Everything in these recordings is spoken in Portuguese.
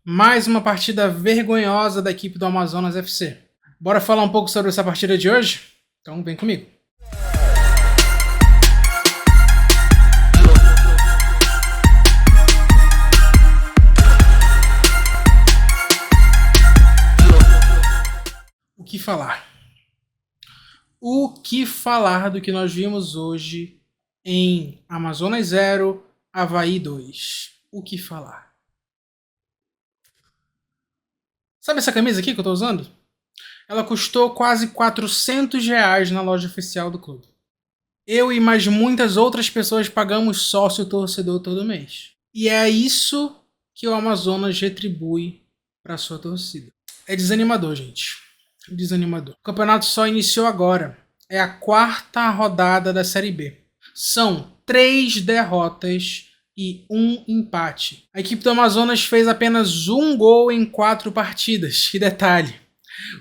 Mais uma partida vergonhosa da equipe do Amazonas FC. Bora falar um pouco sobre essa partida de hoje? Então vem comigo. O que falar? O que falar do que nós vimos hoje em Amazonas 0, Avaí 2? O que falar? Sabe essa camisa aqui que eu tô usando? Ela custou quase R$400 na loja oficial do clube. Eu e mais muitas outras pessoas pagamos sócio torcedor todo mês. E é isso que o Amazonas retribui para sua torcida. É desanimador, gente. Desanimador. O campeonato só iniciou agora. É a 4ª rodada da Série B. São 3 derrotas e 1 empate. A equipe do Amazonas fez apenas 1 gol em 4 partidas. E detalhe,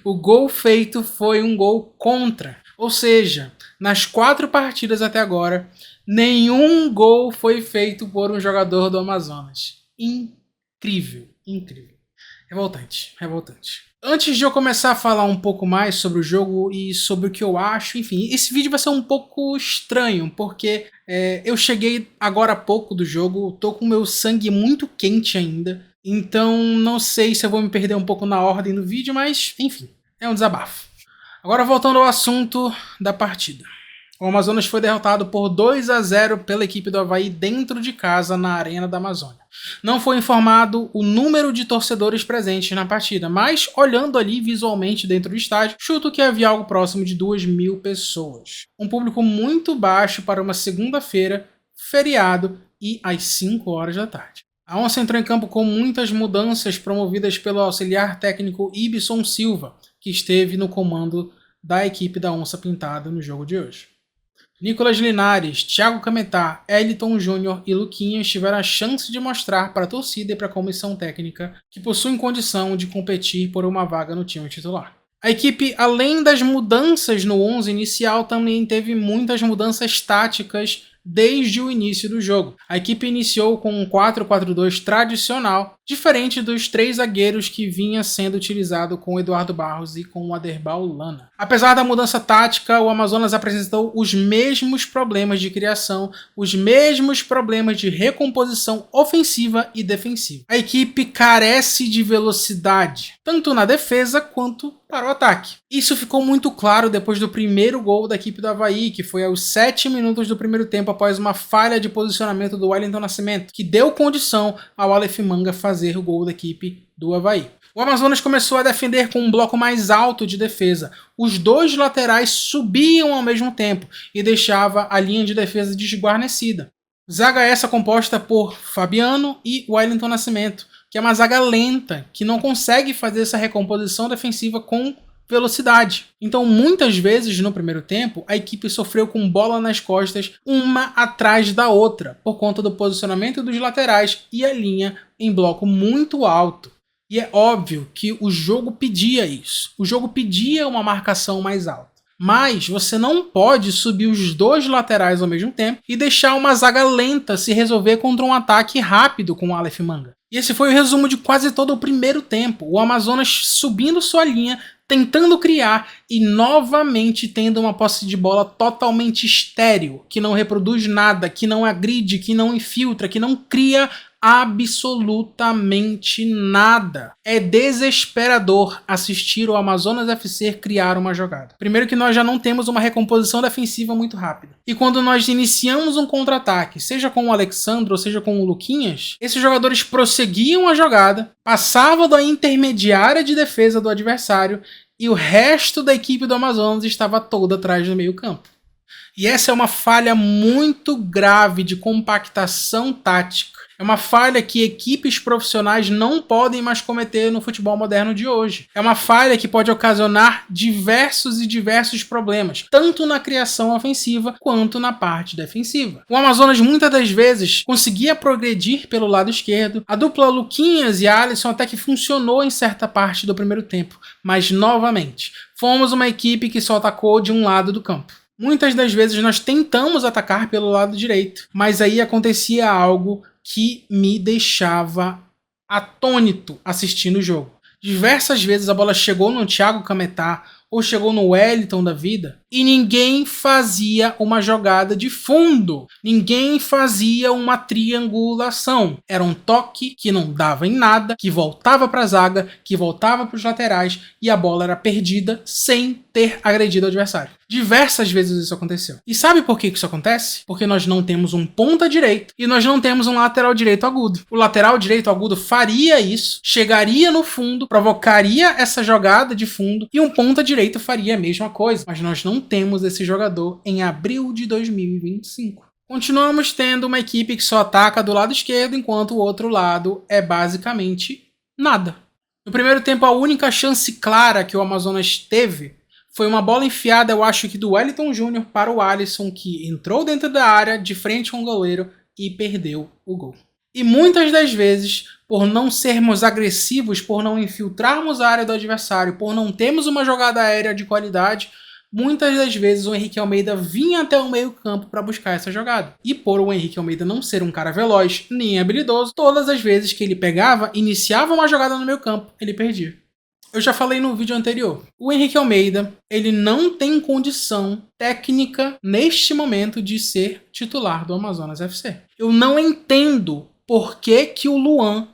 o gol feito foi um gol contra. Ou seja, nas 4 partidas até agora, nenhum gol foi feito por um jogador do Amazonas. Incrível, incrível. Revoltante, revoltante. Antes de eu começar a falar um pouco mais sobre o jogo e sobre o que eu acho, enfim, esse vídeo vai ser um pouco estranho, porque eu cheguei agora há pouco do jogo, tô com o meu sangue muito quente ainda, então não sei se eu vou me perder um pouco na ordem do vídeo, mas enfim, é um desabafo. Agora voltando ao assunto da partida. O Amazonas foi derrotado por 2-0 pela equipe do Avaí dentro de casa na Arena da Amazônia. Não foi informado o número de torcedores presentes na partida, mas olhando ali visualmente dentro do estádio, chuto que havia algo próximo de 2.000 pessoas. Um público muito baixo para uma segunda-feira, feriado e às 5 horas da tarde. A Onça entrou em campo com muitas mudanças promovidas pelo auxiliar técnico Ibson Silva, que esteve no comando da equipe da Onça Pintada no jogo de hoje. Nicolas Linares, Thiago Cametá, Eliton Júnior e Luquinhas tiveram a chance de mostrar para a torcida e para a comissão técnica que possuem condição de competir por uma vaga no time titular. A equipe, além das mudanças no 11 inicial, também teve muitas mudanças táticas desde o início do jogo. A equipe iniciou com um 4-4-2 tradicional, diferente dos 3 zagueiros que vinha sendo utilizado com o Eduardo Barros e com o Aderbal Lana. Apesar da mudança tática, o Amazonas apresentou os mesmos problemas de criação, os mesmos problemas de recomposição ofensiva e defensiva. A equipe carece de velocidade, tanto na defesa quanto para o ataque. Isso ficou muito claro depois do primeiro gol da equipe do Avaí, que foi aos 7 minutos do primeiro tempo após uma falha de posicionamento do Wellington Nascimento, que deu condição ao Aleph Manga fazer o gol da equipe do Avaí. O Amazonas começou a defender com um bloco mais alto de defesa. Os 2 laterais subiam ao mesmo tempo e deixava a linha de defesa desguarnecida. Zaga essa composta por Fabiano e Wellington Nascimento, que é uma zaga lenta, que não consegue fazer essa recomposição defensiva com velocidade. Então, muitas vezes no primeiro tempo, a equipe sofreu com bola nas costas, uma atrás da outra, por conta do posicionamento dos laterais e a linha em bloco muito alto. E é óbvio que o jogo pedia isso. O jogo pedia uma marcação mais alta. Mas você não pode subir os 2 laterais ao mesmo tempo e deixar uma zaga lenta se resolver contra um ataque rápido com o Aleph Manga. E esse foi o resumo de quase todo o primeiro tempo. O Amazonas subindo sua linha, tentando criar e novamente tendo uma posse de bola totalmente estéril, que não reproduz nada, que não agride, que não infiltra, que não cria absolutamente nada. É desesperador assistir o Amazonas FC criar uma jogada. Primeiro que nós já não temos uma recomposição defensiva muito rápida. E quando nós iniciamos um contra-ataque, seja com o Alexandre ou seja com o Luquinhas, esses jogadores prosseguiam a jogada, passavam da intermediária de defesa do adversário e o resto da equipe do Amazonas estava toda atrás do meio-campo. E essa é uma falha muito grave de compactação tática. É uma falha que equipes profissionais não podem mais cometer no futebol moderno de hoje. É uma falha que pode ocasionar diversos problemas, tanto na criação ofensiva quanto na parte defensiva. O Amazonas muitas das vezes conseguia progredir pelo lado esquerdo. A dupla Luquinhas e Alisson até que funcionou em certa parte do primeiro tempo, mas novamente, fomos uma equipe que só atacou de um lado do campo. Muitas das vezes nós tentamos atacar pelo lado direito, mas aí acontecia algo que me deixava atônito assistindo o jogo. Diversas vezes a bola chegou no Thiago Cametá ou chegou no Wellington da vida e ninguém fazia uma jogada de fundo. Ninguém fazia uma triangulação. Era um toque que não dava em nada, que voltava para a zaga, que voltava para os laterais e a bola era perdida sem ter agredido o adversário. Diversas vezes isso aconteceu. E sabe por que isso acontece? Porque nós não temos um ponta direito e nós não temos um lateral direito agudo. O lateral direito agudo faria isso, chegaria no fundo, provocaria essa jogada de fundo e um ponta direito faria a mesma coisa. Mas nós não temos esse jogador em abril de 2025. Continuamos tendo uma equipe que só ataca do lado esquerdo, enquanto o outro lado é basicamente nada. No primeiro tempo, a única chance clara que o Amazonas teve foi uma bola enfiada, eu acho que do Wellington Júnior para o Alisson, que entrou dentro da área, de frente com o goleiro, e perdeu o gol. E muitas das vezes, por não sermos agressivos, por não infiltrarmos a área do adversário, por não termos uma jogada aérea de qualidade, muitas das vezes o Henrique Almeida vinha até o meio-campo para buscar essa jogada. E por o Henrique Almeida não ser um cara veloz nem habilidoso, todas as vezes que ele pegava, iniciava uma jogada no meio-campo, ele perdia. Eu já falei no vídeo anterior. O Henrique Almeida, ele não tem condição técnica neste momento de ser titular do Amazonas FC. Eu não entendo por que o Luan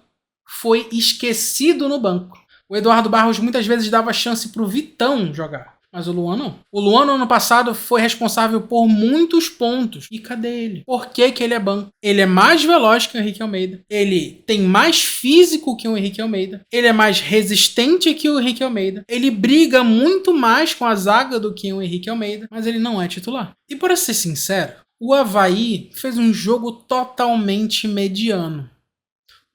foi esquecido no banco. O Eduardo Barros muitas vezes dava chance para o Vitão jogar. Mas o Luan não. O Luan no ano passado foi responsável por muitos pontos. E cadê ele? Por que ele é banco? Ele é mais veloz que o Henrique Almeida. Ele tem mais físico que o Henrique Almeida. Ele é mais resistente que o Henrique Almeida. Ele briga muito mais com a zaga do que o Henrique Almeida. Mas ele não é titular. E para ser sincero, o Avaí fez um jogo totalmente mediano.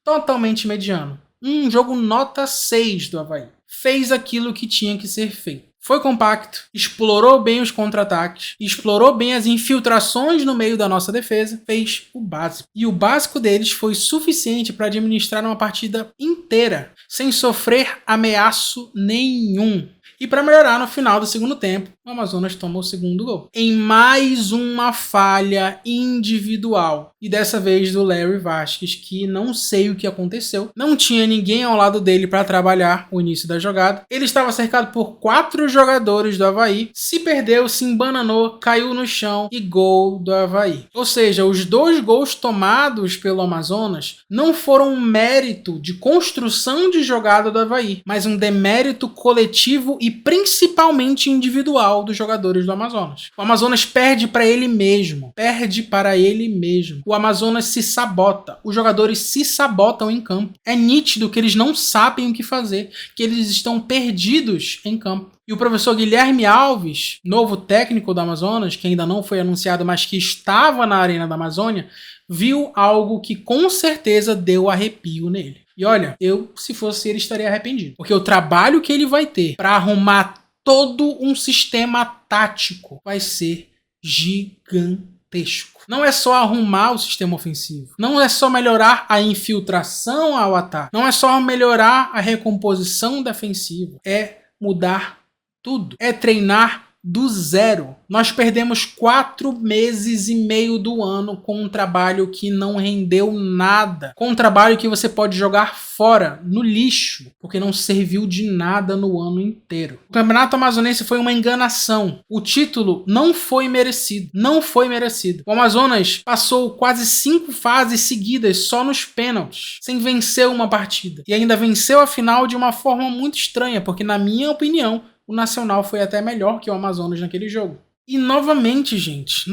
Totalmente mediano. Um jogo nota 6 do Avaí. Fez aquilo que tinha que ser feito. Foi compacto, explorou bem os contra-ataques, explorou bem as infiltrações no meio da nossa defesa, fez o básico. E o básico deles foi suficiente para administrar uma partida inteira, sem sofrer ameaço nenhum. E para melhorar, no final do segundo tempo, o Amazonas tomou o segundo gol. Em mais uma falha individual. E dessa vez do Larry Vasquez, que não sei o que aconteceu. Não tinha ninguém ao lado dele para trabalhar o início da jogada. Ele estava cercado por 4 jogadores do Avaí. Se perdeu, se embananou, caiu no chão e gol do Avaí. Ou seja, os 2 gols tomados pelo Amazonas não foram um mérito de construção de jogada do Avaí, mas um demérito coletivo e principalmente individual dos jogadores do Amazonas. O Amazonas perde para ele mesmo. Perde para ele mesmo. O Amazonas se sabota. Os jogadores se sabotam em campo. É nítido que eles não sabem o que fazer, que eles estão perdidos em campo. E o professor Guilherme Alves, novo técnico do Amazonas, que ainda não foi anunciado, mas que estava na Arena da Amazônia, viu algo que com certeza deu arrepio nele. E olha, eu, se fosse ele, estaria arrependido. Porque o trabalho que ele vai ter para arrumar todo um sistema tático vai ser gigantesco. Não é só arrumar o sistema ofensivo. Não é só melhorar a infiltração ao ataque. Não é só melhorar a recomposição defensiva. É mudar tudo. É treinar do zero. Nós perdemos 4 meses e meio do ano com um trabalho que não rendeu nada. Com um trabalho que você pode jogar fora, no lixo, porque não serviu de nada no ano inteiro. O Campeonato Amazonense foi uma enganação. O título não foi merecido. Não foi merecido. O Amazonas passou quase 5 fases seguidas só nos pênaltis, sem vencer uma partida. E ainda venceu a final de uma forma muito estranha, porque na minha opinião, o Nacional foi até melhor que o Amazonas naquele jogo. E novamente, gente,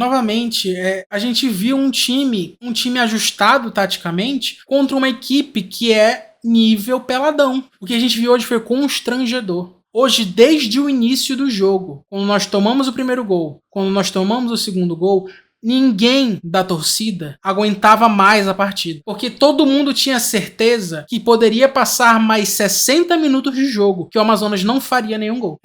a gente viu um time ajustado taticamente contra uma equipe que é nível peladão. O que a gente viu hoje foi constrangedor. Hoje, desde o início do jogo, quando nós tomamos o primeiro gol, quando nós tomamos o segundo gol, ninguém da torcida aguentava mais a partida. Porque todo mundo tinha certeza que poderia passar mais 60 minutos de jogo, que o Amazonas não faria nenhum gol.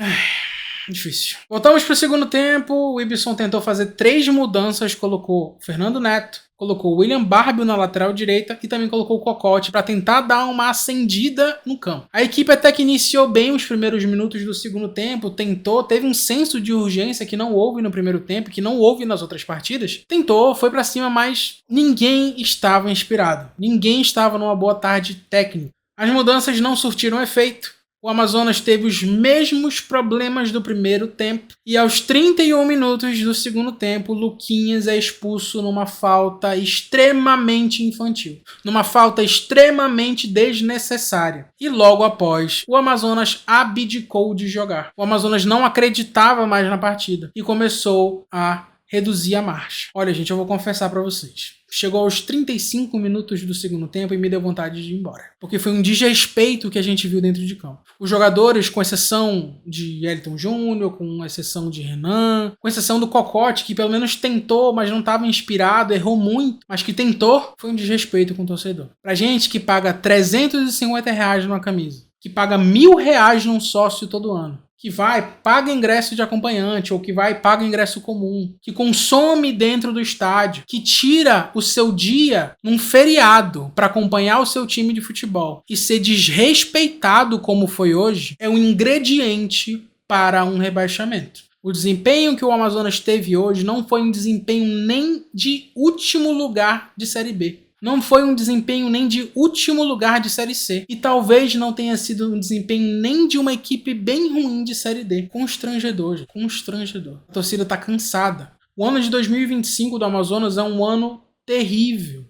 Difícil. Voltamos para o segundo tempo. O Ibson tentou fazer 3 mudanças. Colocou Fernando Neto, colocou o William Barbio na lateral direita e também colocou o Cocote para tentar dar uma acendida no campo. A equipe até que iniciou bem os primeiros minutos do segundo tempo, tentou, teve um senso de urgência que não houve no primeiro tempo, que não houve nas outras partidas. Tentou, foi para cima, mas ninguém estava inspirado. Ninguém estava numa boa tarde técnica. As mudanças não surtiram efeito. O Amazonas teve os mesmos problemas do primeiro tempo e aos 31 minutos do segundo tempo, Luquinhas é expulso numa falta extremamente infantil, numa falta extremamente desnecessária. E logo após, o Amazonas abdicou de jogar. O Amazonas não acreditava mais na partida e começou a reduzir a marcha. Olha, gente, eu vou confessar para vocês. Chegou aos 35 minutos do segundo tempo e me deu vontade de ir embora. Porque foi um desrespeito que a gente viu dentro de campo. Os jogadores, com exceção de Elton Júnior, com exceção de Renan, com exceção do Cocote, que pelo menos tentou, mas não estava inspirado, errou muito, mas que tentou, foi um desrespeito com o torcedor. Pra gente que paga R$350 numa camisa, que paga R$1.000 num sócio todo ano, que vai, paga ingresso de acompanhante, ou que vai, paga ingresso comum, que consome dentro do estádio, que tira o seu dia num feriado para acompanhar o seu time de futebol e ser desrespeitado como foi hoje, é um ingrediente para um rebaixamento. O desempenho que o Amazonas teve hoje não foi um desempenho nem de último lugar de Série B. Não foi um desempenho nem de último lugar de Série C. E talvez não tenha sido um desempenho nem de uma equipe bem ruim de Série D. Constrangedor, gente. Constrangedor. A torcida tá cansada. O ano de 2025 do Amazonas é um ano terrível.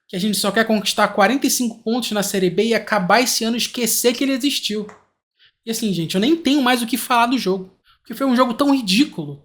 Que a gente só quer conquistar 45 pontos na Série B e acabar esse ano e esquecer que ele existiu. E assim, gente, eu nem tenho mais o que falar do jogo. Porque foi um jogo tão ridículo,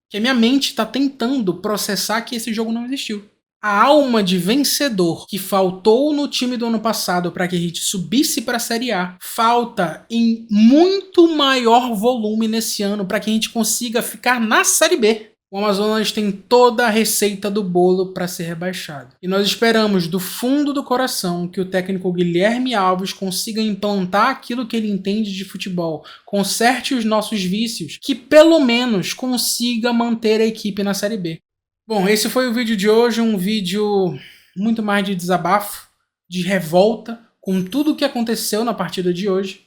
que a minha mente tá tentando processar que esse jogo não existiu. A alma de vencedor que faltou no time do ano passado para que a gente subisse para a Série A falta em muito maior volume nesse ano para que a gente consiga ficar na Série B. O Amazonas tem toda a receita do bolo para ser rebaixado. E nós esperamos do fundo do coração que o técnico Guilherme Alves consiga implantar aquilo que ele entende de futebol, conserte os nossos vícios, que pelo menos consiga manter a equipe na Série B. Bom, esse foi o vídeo de hoje, um vídeo muito mais de desabafo, de revolta com tudo o que aconteceu na partida de hoje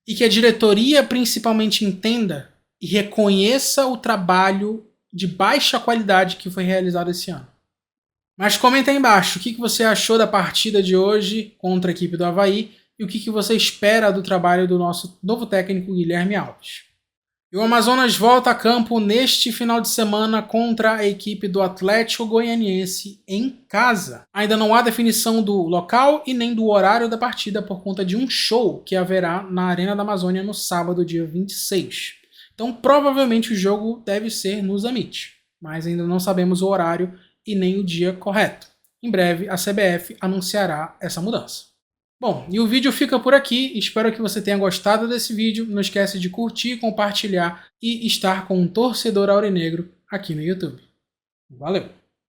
e que a diretoria principalmente entenda e reconheça o trabalho de baixa qualidade que foi realizado esse ano. Mas comenta aí embaixo o que você achou da partida de hoje contra a equipe do Avaí e o que você espera do trabalho do nosso novo técnico Guilherme Alves. E o Amazonas volta a campo neste final de semana contra a equipe do Atlético Goianiense em casa. Ainda não há definição do local e nem do horário da partida por conta de um show que haverá na Arena da Amazônia no sábado, dia 26. Então provavelmente o jogo deve ser no Zammit, mas ainda não sabemos o horário e nem o dia correto. Em breve a CBF anunciará essa mudança. Bom, e o vídeo fica por aqui, espero que você tenha gostado desse vídeo, não esquece de curtir, compartilhar e estar com um torcedor aurinegro aqui no YouTube. Valeu!